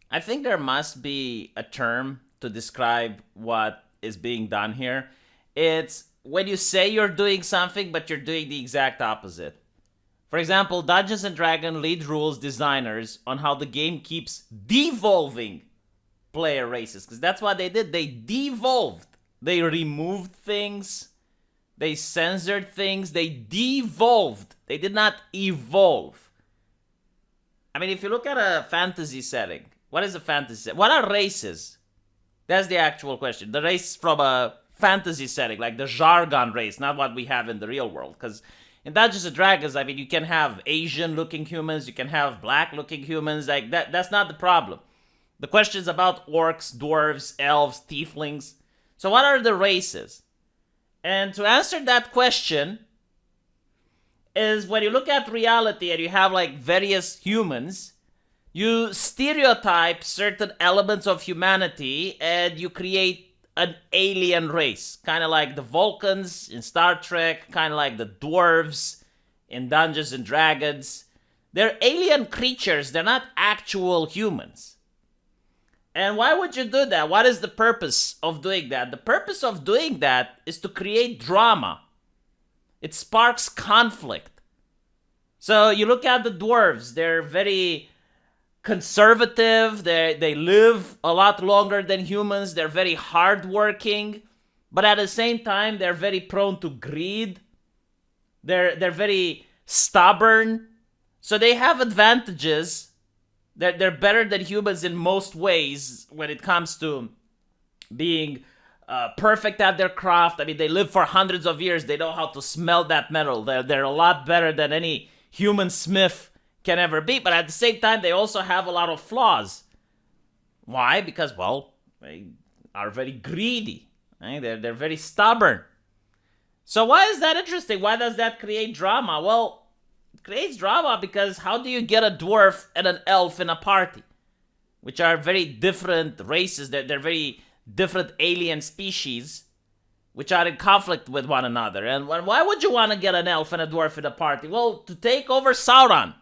I think there must be a term to describe what is being done here. It's when you say you're doing something, but you're doing the exact opposite. For example, Dungeons and Dragons lead rules designers on how the game keeps devolving player races, because that's what they did. They devolved. They removed things. They censored things. They devolved. They did not evolve. I mean, if you look at a fantasy setting, what is a fantasy setting? What are races? That's the actual question. The race from a fantasy setting, like the jargon race, not what we have in the real world. Because in Dungeons and Dragons, I mean, you can have Asian-looking humans, you can have black-looking humans. Like that's not the problem. The question is about orcs, dwarves, elves, tieflings. So what are the races? And to answer that question is when you look at reality and you have like various humans, you stereotype certain elements of humanity and you create an alien race. Kind of like the Vulcans in Star Trek, kind of like the dwarves in Dungeons and Dragons. They're alien creatures, they're not actual humans. And why would you do that? What is the purpose of doing that? The purpose of doing that is to create drama. It sparks conflict. So you look at the dwarves, they're very conservative, they live a lot longer than humans, they're very hardworking, but at the same time, they're very prone to greed. They're very stubborn. So they have advantages. They're better than humans in most ways when it comes to being perfect at their craft. I mean, they live for hundreds of years. They know how to smelt that metal. They're a lot better than any human smith can ever be. But at the same time, they also have a lot of flaws. Why? Because, well, they are very greedy. Right? They're very stubborn. So why is that interesting? Why does that create drama? Well, it creates drama because how do you get a dwarf and an elf in a party? Which are very different races. They're very different alien species which are in conflict with one another. And why would you want to get an elf and a dwarf in a party? Well, to take over Sauron.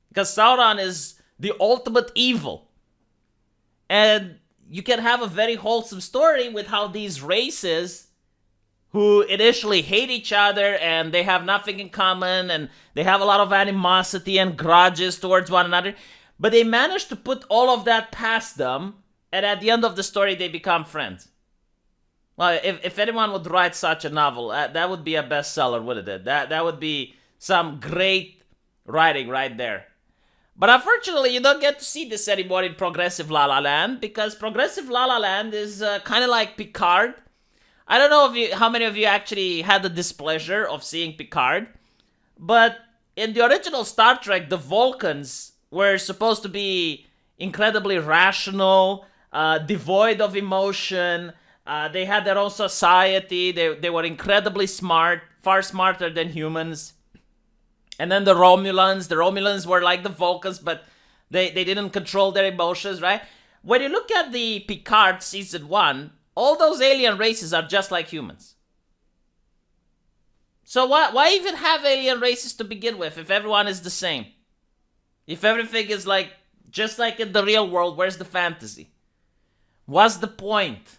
Because Sauron is the ultimate evil. And you can have a very wholesome story with how these races who initially hate each other and they have nothing in common and they have a lot of animosity and grudges towards one another, but they manage to put all of that past them, and at the end of the story they become friends. Well, if anyone would write such a novel, that would be a bestseller, wouldn't it? That would be some great writing right there. But unfortunately, you don't get to see this anymore in Progressive La La Land, because Progressive La La Land is kind of like Picard. I don't know how many of you actually had the displeasure of seeing Picard, but in the original Star Trek, the Vulcans were supposed to be incredibly rational, devoid of emotion. They had their own society. They were incredibly smart, far smarter than humans. And then the Romulans were like the Vulcans, but they didn't control their emotions, right? When you look at the Picard season 1, all those alien races are just like humans. So why even have alien races to begin with if everyone is the same? If everything is like just like in the real world, where's the fantasy? What's the point?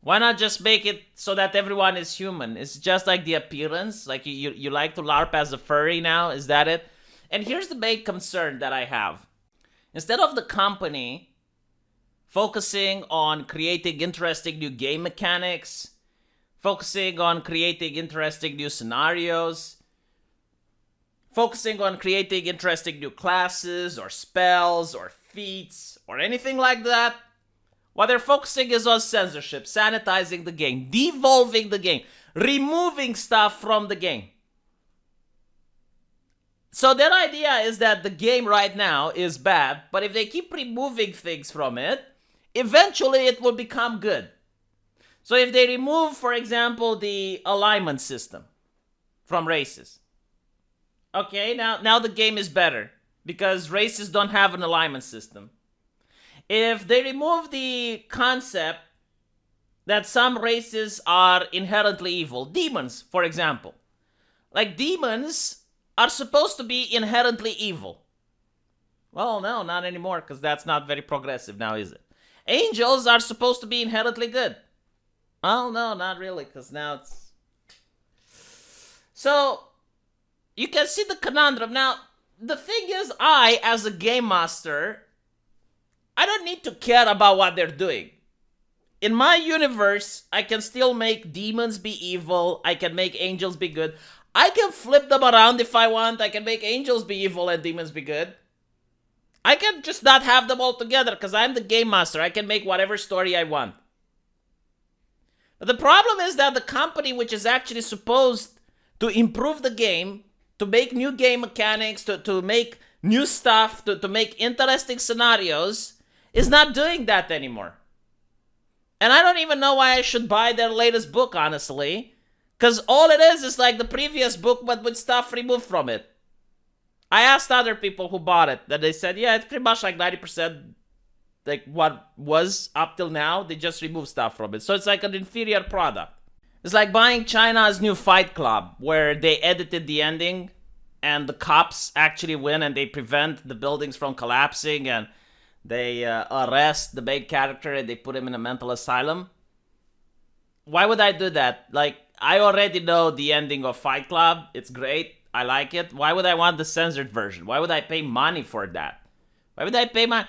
Why not just make it so that everyone is human? It's just like the appearance. Like you like to LARP as a furry now? Is that it? And here's the big concern that I have. Instead of the company focusing on creating interesting new game mechanics, focusing on creating interesting new scenarios, focusing on creating interesting new classes or spells or feats or anything like that, what they're focusing is on censorship, sanitizing the game, devolving the game, removing stuff from the game. So their idea is that the game right now is bad, but if they keep removing things from it, eventually it will become good. So if they remove, for example, the alignment system from races, okay, now the game is better because races don't have an alignment system. If they remove the concept that some races are inherently evil, demons, for example, like demons are supposed to be inherently evil. Well, no, not anymore, because that's not very progressive now, is it? Angels are supposed to be inherently good. Oh, no, not really, because now it's... So, you can see the conundrum. Now, the thing is, I, as a game master, I don't need to care about what they're doing. In my universe, I can still make demons be evil. I can make angels be good. I can flip them around if I want. I can make angels be evil and demons be good. I can just not have them all together because I'm the game master. I can make whatever story I want. But the problem is that the company which is actually supposed to improve the game, to make new game mechanics, to make new stuff, to make interesting scenarios, is not doing that anymore. And I don't even know why I should buy their latest book, honestly. Because all it is like the previous book, but with stuff removed from it. I asked other people who bought it, that they said, yeah, it's pretty much like 90% like what was up till now. They just removed stuff from it. So it's like an inferior product. It's like buying China's new Fight Club, where they edited the ending, and the cops actually win, and they prevent the buildings from collapsing, and they arrest the main character, and they put him in a mental asylum. Why would I do that? Like, I already know the ending of Fight Club. It's great. I like it. Why would I want the censored version? Why would I pay money for that? Why would I pay my...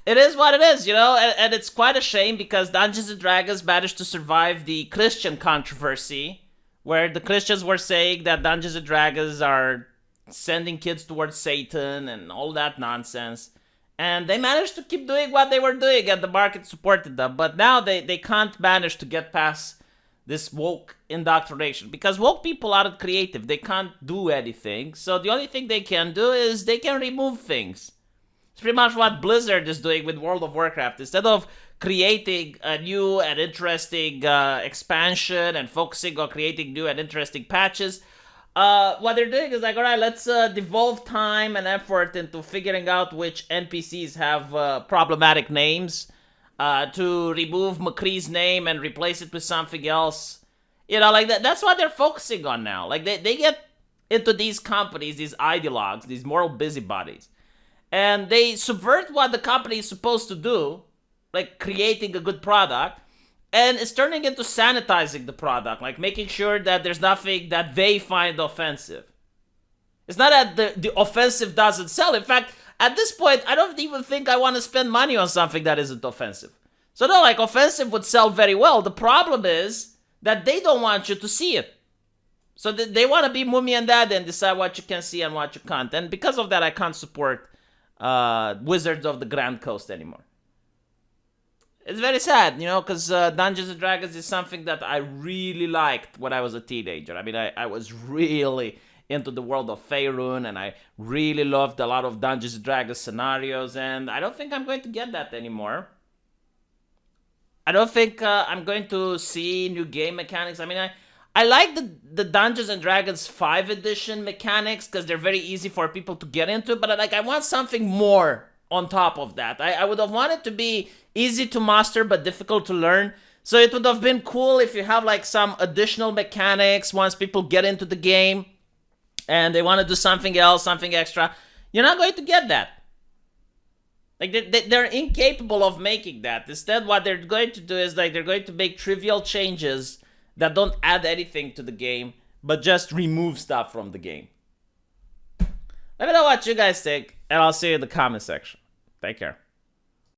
It is what it is, you know? And it's quite a shame because Dungeons & Dragons managed to survive the Christian controversy, where the Christians were saying that Dungeons & Dragons are sending kids towards Satan and all that nonsense. And they managed to keep doing what they were doing, and the market supported them. But now they can't manage to get past this woke indoctrination, because woke people aren't creative. They can't do anything. So the only thing they can do is they can remove things. It's pretty much what Blizzard is doing with World of Warcraft. Instead of creating a new and interesting expansion and focusing on creating new and interesting patches, what they're doing is like, all right, let's devolve time and effort into figuring out which NPCs have problematic names, to remove McCree's name and replace it with something else. You know, like that's what they're focusing on now. Like they get into these companies, these ideologues, these moral busybodies, and they subvert what the company is supposed to do, like creating a good product, and it's turning into sanitizing the product, like making sure that there's nothing that they find offensive. It's not that the offensive doesn't sell. In fact, at this point, I don't even think I want to spend money on something that isn't offensive. So no, like offensive would sell very well. The problem is that they don't want you to see it. So they want to be mummy and dad and decide what you can see and what you can't. And because of that, I can't support Wizards of the Grand Coast anymore. It's very sad, you know, because Dungeons & Dragons is something that I really liked when I was a teenager. I mean, I was really into the world of Faerun, and I really loved a lot of Dungeons & Dragons scenarios, and I don't think I'm going to get that anymore. I don't think I'm going to see new game mechanics. I mean, I like the Dungeons & Dragons 5 edition mechanics because they're very easy for people to get into, but I want something more on top of that. I would have wanted to be easy to master but difficult to learn. So it would have been cool if you have like some additional mechanics once people get into the game and they want to do something else, something extra. You're not going to get that. Like they're incapable of making that. Instead, what they're going to do is like they're going to make trivial changes that don't add anything to the game, but just remove stuff from the game. Let me know what you guys think, and I'll see you in the comment section. Take care.